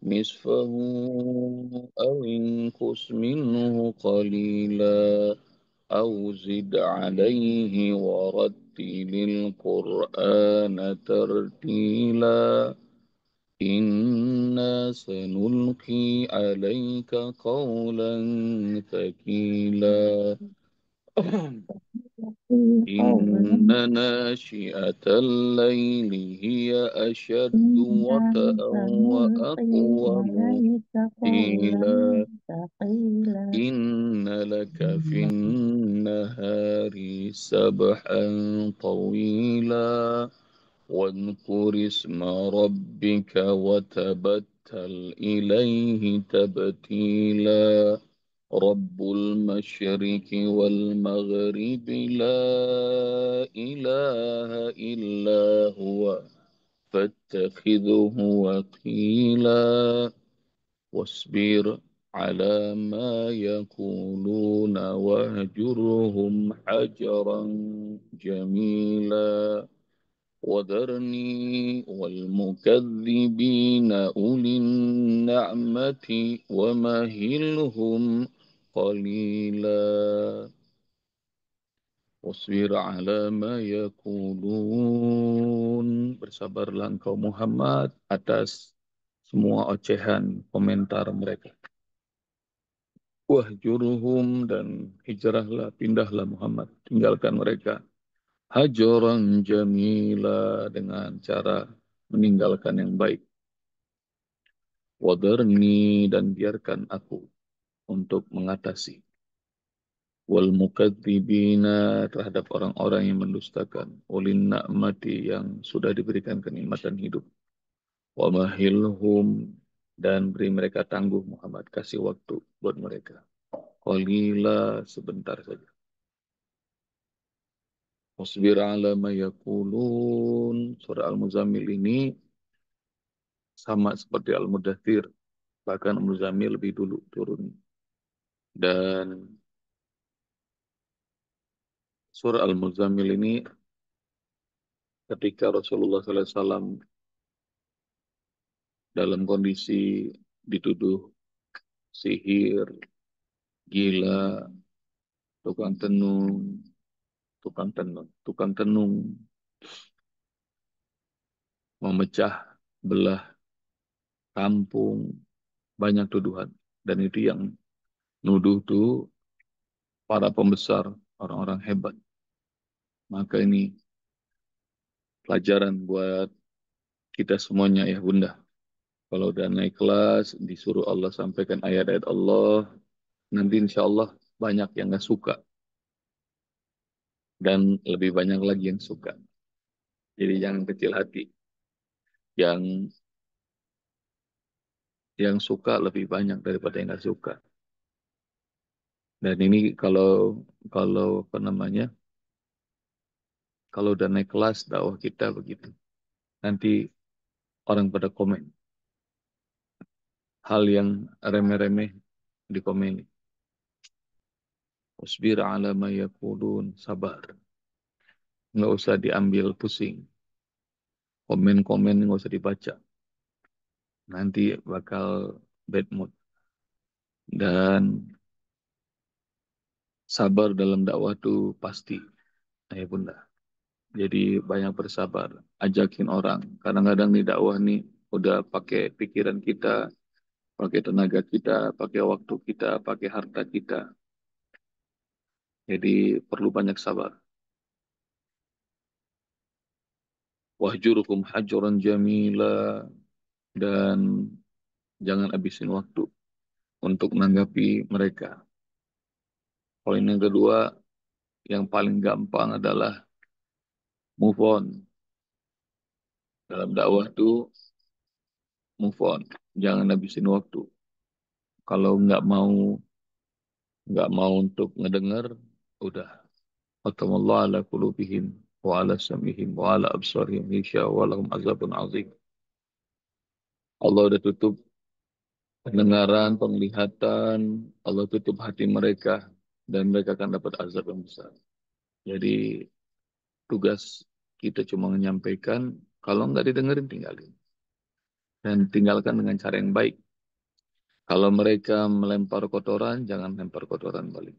نصفه أو انقص منه قليلا أو زد عليه ورتل القرآن ترتيلا إنا سنلقي عليك قولا ثقيلا قولا إن ناشئة الليل هي أشد إنا وطئا سنلقي وأقوم عليك قولا قيلا ثقيلا إن لك في النهار سبحا طويلا واذكر اسم ربك وتبتل إليه تبتيلا رب المشرق والمغرب لا إله إلا هو فاتخذه وكيلا واصبر على ما يقولون واهجرهم حجرا جميلا وذرني والمكذبين أولي النعمة ومهلهم قليلا واصبر على ما يقولون. Bersabarlah engkau Muhammad atas semua ocehan komentar mereka. Wahjurhum dan hijrahlah, pindahlah Muhammad, tinggalkan mereka. Hajaran jamila dengan cara meninggalkan yang baik. Wadarni dan biarkan aku untuk mengatasi. Wal mukadzibina terhadap orang-orang yang mendustakan. Ulin na'mati yang sudah diberikan kenikmatan hidup. Wa mahilhum dan beri mereka tangguh Muhammad. Kasih waktu buat mereka. Qalila sebentar saja. Wasbir ala ma yakulun. Surah Al-Muzammil ini sama seperti Al-Mudathir. Bahkan Al-Muzammil lebih dulu turun. Dan surah Al-Muzammil ini ketika Rasulullah SAW dalam kondisi dituduh sihir, gila, tukang tenung, tukang tenung, memecah belah kampung, banyak tuduhan. Dan itu yang nuduh tuh para pembesar, orang-orang hebat. Maka ini pelajaran buat kita semuanya ya Bunda. Kalau udah naik kelas, disuruh Allah sampaikan ayat-ayat Allah, nanti insya Allah banyak yang nggak suka. Dan lebih banyak lagi yang suka. Jadi jangan kecil hati. Yang yang suka lebih banyak daripada yang nggak suka. Dan ini kalau kalau apa namanya, kalau udah naik kelas dakwah kita begitu. Nanti orang pada komen. Hal yang remeh-remeh dikomeni. Wasbir ala ma yakulun. Sabar. Nggak usah diambil pusing. Komen-komen nggak usah dibaca. Nanti bakal bad mood. Dan sabar dalam dakwah itu pasti. Ya bunda. Jadi banyak bersabar. Ajakin orang. Kadang-kadang di dakwah nih udah pakai pikiran kita, pakai tenaga kita, pakai waktu kita, pakai harta kita. Jadi perlu banyak sabar. Wahjurukum hajuran jamila dan jangan habisin waktu untuk menanggapi mereka. Poin yang kedua, yang paling gampang adalah move on. Dalam dakwah itu move on. Jangan habisin waktu. Kalau nggak mau untuk ngedengar, udah. Atamallahu ala qulubihim wa ala sam'ihim wa ala absarihim wa lahum azabun azim. Allah udah tutup pendengaran, penglihatan, Allah tutup hati mereka dan mereka akan dapat azab yang besar. Jadi tugas kita cuma menyampaikan, kalau nggak didengerin tinggalin. dan tinggalkan dengan cara yang baik. Kalau mereka melempar kotoran, jangan lempar kotoran balik.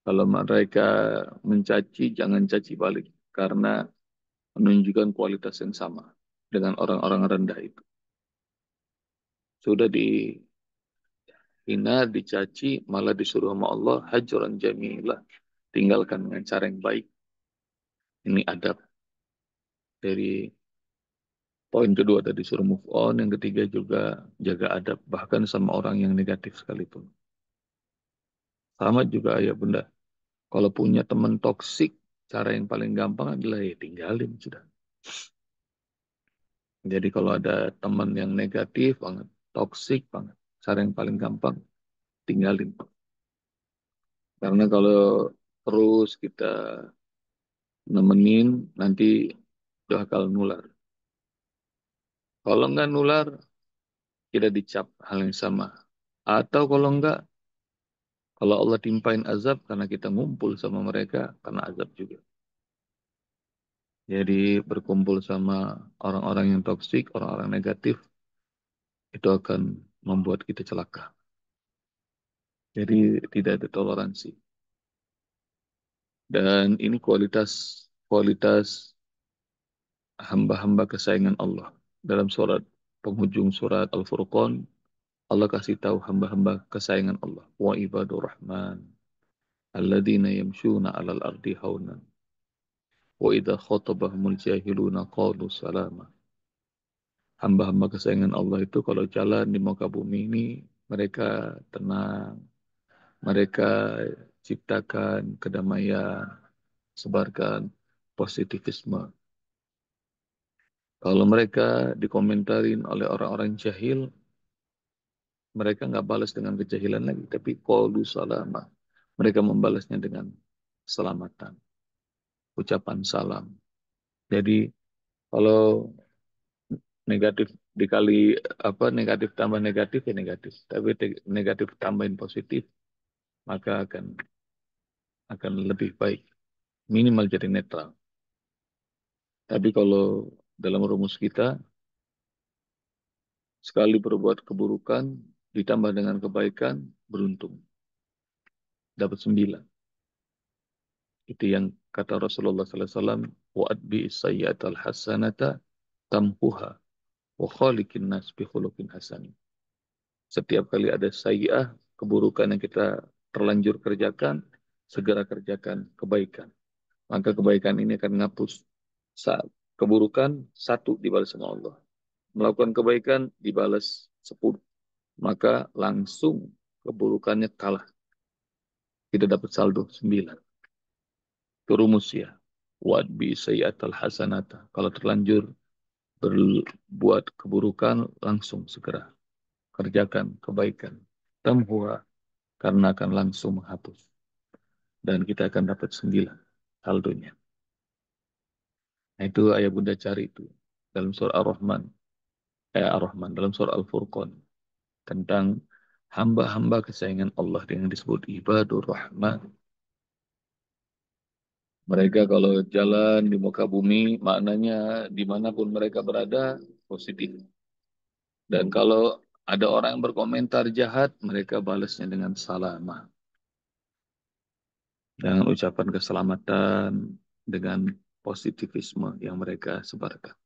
Kalau mereka mencaci, jangan caci balik. Karena menunjukkan kualitas yang sama dengan orang-orang rendah itu. Sudah dihina, dicaci, malah disuruh sama Allah, hajuran jamilah. Tinggalkan dengan cara yang baik. Ini adab dari poin kedua tadi suruh move on. Yang ketiga juga jaga adab. Bahkan sama orang yang negatif sekalipun. Sama juga ayah bunda. Kalau punya teman toksik, cara yang paling gampang adalah ya tinggalin sudah. Jadi kalau ada teman yang negatif banget, toksik banget, cara yang paling gampang tinggalin. Karena kalau terus kita nemenin, nanti bakal nular. Kalau nggak nular, kita dicap hal yang sama. Atau kalau nggak, kalau Allah timpain azab karena kita ngumpul sama mereka, karena azab juga. Jadi berkumpul sama orang-orang yang toksik, orang-orang negatif, itu akan membuat kita celaka. Jadi tidak ada toleransi. Dan ini kualitas kualitas hamba-hamba kesayangan Allah. Dalam surat penghujung surat Al-Furqan, Allah kasih tahu hamba-hamba kesayangan Allah. Wa ibadur rahman alladzina yamshuna 'alal ardi haunan wa idza khatabahumul jahiluna qalu salama. Hamba-hamba kesayangan Allah itu kalau jalan di muka bumi ini mereka tenang, mereka ciptakan kedamaian, sebarkan positivisme. Kalau mereka dikomentarin oleh orang-orang jahil, mereka nggak balas dengan kejahilan lagi, tapi qalu salama. Mereka membalasnya dengan keselamatan, ucapan salam. Jadi kalau negatif dikali apa negatif tambah negatif ya negatif, tapi negatif tambahin positif maka akan lebih baik, minimal jadi netral. Tapi kalau dalam rumus kita sekali berbuat keburukan ditambah dengan kebaikan beruntung, dapat 9. Itu yang kata Rasulullah SAW, wa'adbi sayyatal hasanata tampuha wa khaliqin nas bi khuluqin hasan. Setiap kali ada sayyi'ah, keburukan yang kita terlanjur kerjakan, segera kerjakan kebaikan. Maka kebaikan ini akan menghapus saat keburukan, satu dibalas sama Allah. Melakukan kebaikan dibalas 10. Maka langsung keburukannya kalah. Kita dapat saldo 9. Itu rumus ya. Wadbi sayyatal hasanata. Kalau terlanjur berbuat keburukan, langsung segera kerjakan kebaikan. Tamhuha, karena akan langsung menghapus. Dan kita akan dapat 9 saldonya. Nah itu ayah bunda cari itu. Dalam surah Ar-Rahman. Ar-Rahman. Dalam surah Al-Furqan. Tentang hamba-hamba kesayangan Allah yang disebut ibadur Rahman. Mereka kalau jalan di muka bumi, maknanya dimanapun mereka berada, positif. Dan kalau ada orang yang berkomentar jahat, mereka balasnya dengan salamah. Dengan ucapan keselamatan, dengan positivisme yang mereka sebarkan.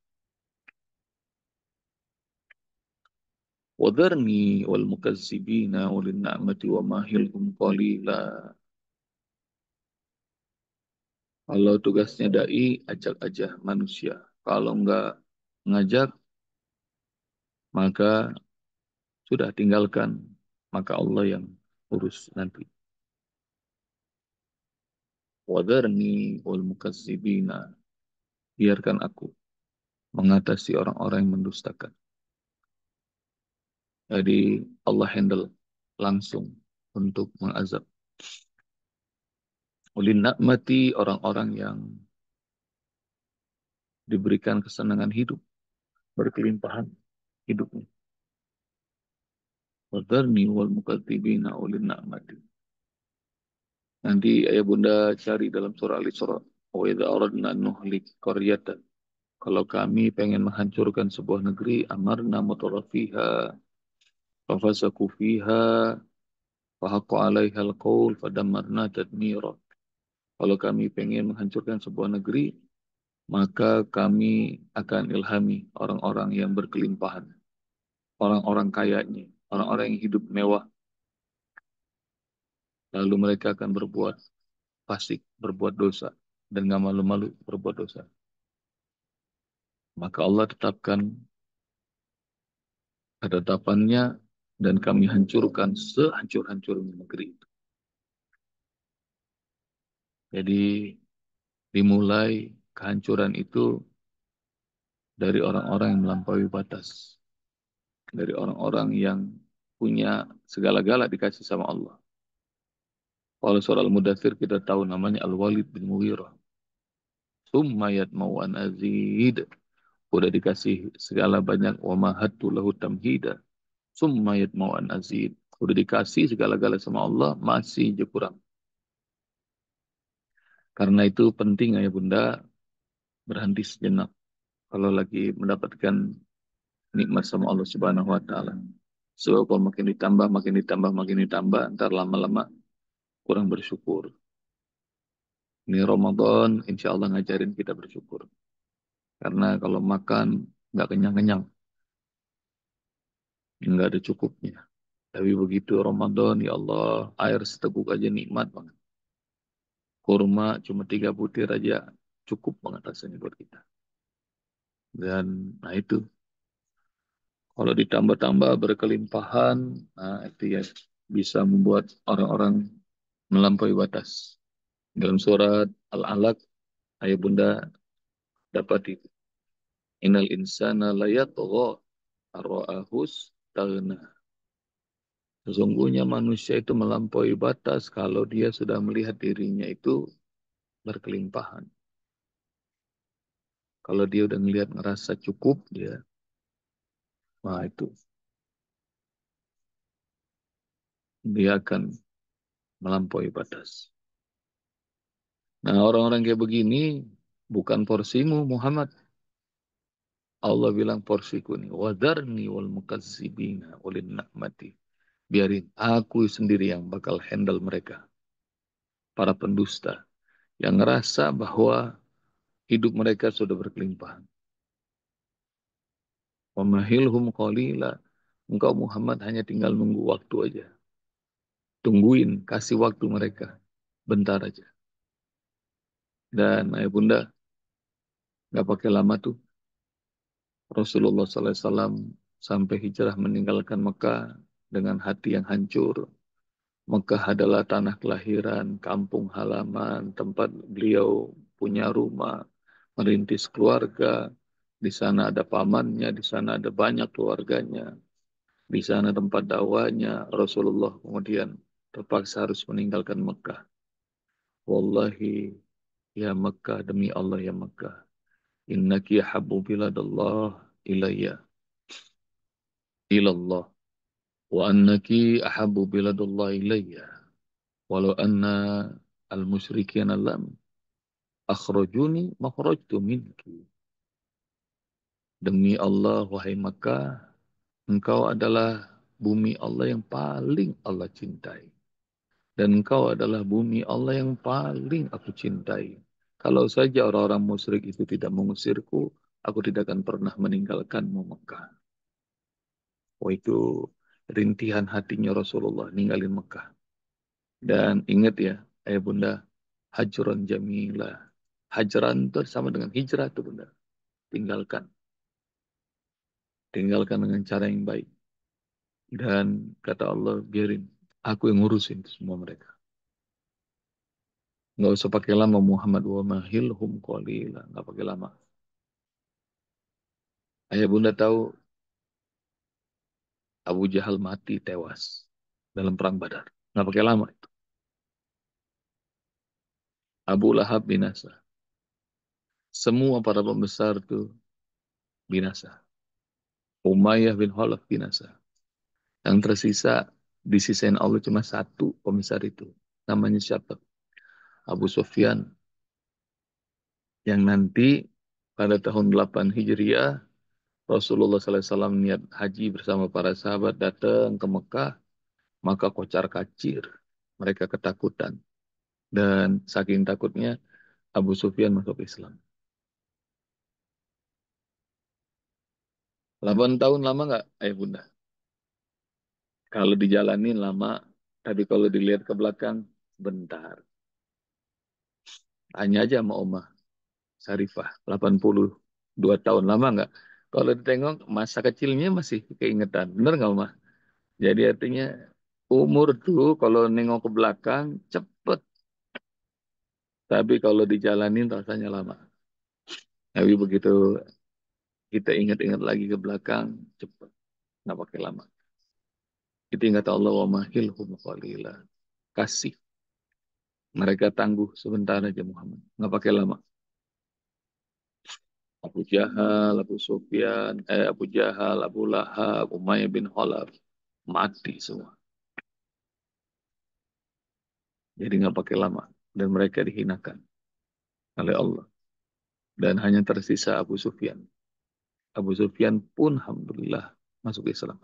وَذَرْنِي وَالْمُكَذِّبِينَ أُولِي النَّعْمَةِ وَمَهِّلْهُمْ قَلِيلًا. Kalau tugasnya dai, ajak aja manusia. Kalau nggak ngajak, maka sudah tinggalkan. Maka Allah yang urus nanti. Wadarni wal mukazzibina. Biarkan aku mengatasi orang-orang yang mendustakan. Jadi Allah handle langsung untuk mengazab. Ulin nakmati orang-orang yang diberikan kesenangan hidup, berkelimpahan hidupnya. Wadarni wal mukazzibina ulin nakmati. Nanti ayah bunda cari dalam surah Al-Isra. Wa idza aradna nuhlik qaryatan. Kalau kami pengen menghancurkan sebuah negeri, amarna mutrafiha, fafasaku fiha, fahaqqa alaiha alqaul, fadamarna tadmira. Kalau kami pengen menghancurkan sebuah negeri, maka kami akan ilhami orang-orang yang berkelimpahan, orang-orang kayanya, orang-orang yang hidup mewah. Lalu mereka akan berbuat fasik, berbuat dosa, dan nggak malu-malu berbuat dosa. Maka Allah tetapkan ketetapannya dan kami hancurkan sehancur-hancurnya negeri itu. Jadi dimulai kehancuran itu dari orang-orang yang melampaui batas, dari orang-orang yang punya segala-gala dikasih sama Allah. Kalau surah Al-Mudathir kita tahu namanya Al-Walid bin Mughirah. Summa yatma'u an azid. Udah dikasih segala banyak wa mahattu lahu tamhida. Summa yatma'u an azid. Udah dikasih segala-gala sama Allah, masih aja kurang. Karena itu penting ya Bunda berhenti sejenak kalau lagi mendapatkan nikmat sama Allah Subhanahu wa taala. So kalau makin ditambah, makin ditambah, makin ditambah, ntar lama-lama kurang bersyukur. Ini Ramadan, insya Allah ngajarin kita bersyukur. Karena kalau makan nggak kenyang-kenyang, nggak ada cukupnya. Tapi begitu Ramadan, ya Allah, air seteguk aja nikmat banget. Kurma cuma 3 butir aja cukup banget rasanya buat kita. Dan nah itu, kalau ditambah-tambah berkelimpahan, nah itu ya bisa membuat orang-orang melampaui batas. Dalam surat Al-Alaq, ayah bunda dapat itu. Innal insana layatgha ar-ra'ahus taghna. Sesungguhnya manusia itu melampaui batas kalau dia sudah melihat dirinya itu berkelimpahan. Kalau dia udah ngelihat ngerasa cukup, nah itu dia akan melampaui batas. Nah orang-orang kayak begini bukan porsimu Muhammad. Allah bilang porsiku nih. Wadarni wal mukazzibina ulin na'mati. Biarin aku sendiri yang bakal handle mereka. Para pendusta yang ngerasa bahwa hidup mereka sudah berkelimpahan. Wamahilhum qalila. Engkau Muhammad hanya tinggal nunggu waktu aja. Tungguin, kasih waktu mereka. Bentar aja. Dan ayah bunda, gak pakai lama tuh. Rasulullah SAW sampai hijrah meninggalkan Mekah dengan hati yang hancur. Mekah adalah tanah kelahiran, kampung halaman, tempat beliau punya rumah, merintis keluarga. Di sana ada pamannya, di sana ada banyak keluarganya. Di sana tempat dakwahnya. Rasulullah kemudian terpaksa harus meninggalkan Mekah. Wallahi, ya Mekah, demi Allah ya Mekah. Innaki habbu biladallah ilayya ilallah. Wa annaki ahabbu biladallah ilayya. Walau anna al-musyrikin lam akhrajuni makhrajtu minki. Demi Allah, wahai Makkah, engkau adalah bumi Allah yang paling Allah cintai. Dan engkau adalah bumi Allah yang paling aku cintai. Kalau saja orang-orang musyrik itu tidak mengusirku, aku tidak akan pernah meninggalkanmu Mekah. Oh itu rintihan hatinya Rasulullah ninggalin Mekah. Dan ingat ya, ayah bunda, hajran jamilah. Hajran itu sama dengan hijrah tuh bunda. Tinggalkan. Tinggalkan dengan cara yang baik. Dan kata Allah, biarin. Aku yang ngurusin semua mereka. Nggak usah pakai lama Muhammad wa mahilhum qalila. Nggak pakai lama. Ayah bunda tahu Abu Jahal mati tewas dalam perang Badar. Nggak pakai lama itu. Abu Lahab binasa. Semua para pembesar itu binasa. Umayyah bin Khalaf binasa. Yang tersisa di sisiin Allah cuma satu pembesar itu. Namanya siapa? Abu Sufyan. Yang nanti pada tahun 8 Hijriah, Rasulullah SAW niat haji bersama para sahabat datang ke Mekah, maka kocar kacir. Mereka ketakutan. Dan saking takutnya, Abu Sufyan masuk Islam. 8 tahun lama nggak, ayah bunda? Kalau dijalanin lama, tapi kalau dilihat ke belakang, bentar. Tanya aja sama Omah Sarifah, 82 tahun lama nggak? Kalau ditengok masa kecilnya masih keingetan, bener nggak Omah? Jadi artinya umur tuh kalau nengok ke belakang cepet, tapi kalau dijalanin rasanya lama. Tapi begitu kita ingat-ingat lagi ke belakang, cepet, nggak pakai lama. Kita ingat Allah wa mahilhum qalila. Kasih. Mereka tangguh sebentar aja Muhammad. Nggak pakai lama. Abu Jahal, Abu Sufyan, Abu Jahal, Abu Lahab, Umayyah bin Khalaf. Mati semua. Jadi nggak pakai lama. Dan mereka dihinakan oleh Allah. Dan hanya tersisa Abu Sufyan. Abu Sufyan pun Alhamdulillah masuk Islam.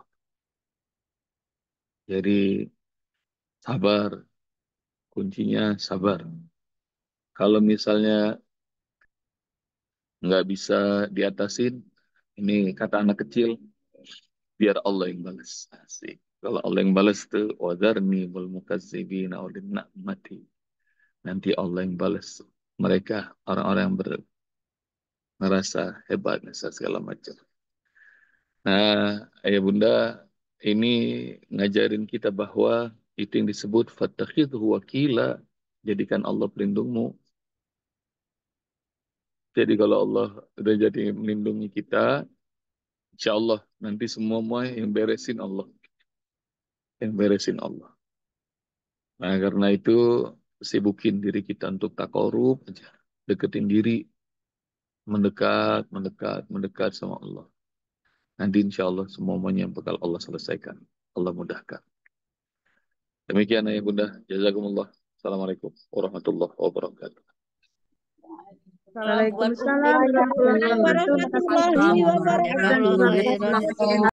Jadi sabar. Kuncinya sabar. Kalau misalnya nggak bisa diatasin, ini kata anak kecil, biar Allah yang balas. Asik. Kalau Allah yang balas tuh, wadarni wal mukazzibina ulin na'mati. Nanti Allah yang balas mereka, orang-orang yang merasa hebat, merasa segala macam. Nah, ayah bunda, ini ngajarin kita bahwa itu yang disebut fattakhidhu wakila, jadikan Allah pelindungmu. Jadi kalau Allah udah jadi melindungi kita, insya Allah nanti semua yang beresin Allah. Yang beresin Allah. Nah karena itu sibukin diri kita untuk takarub aja. Deketin diri, mendekat, mendekat, mendekat sama Allah. Nanti insya Allah semuanya bakal Allah selesaikan. Allah mudahkan. Demikian ya Bunda. Jazakumullah. Assalamualaikum warahmatullahi wabarakatuh. Waalaikumsalam warahmatullahi wabarakatuh. warahmatullahi wabarakatuh. Jazakallah khairan.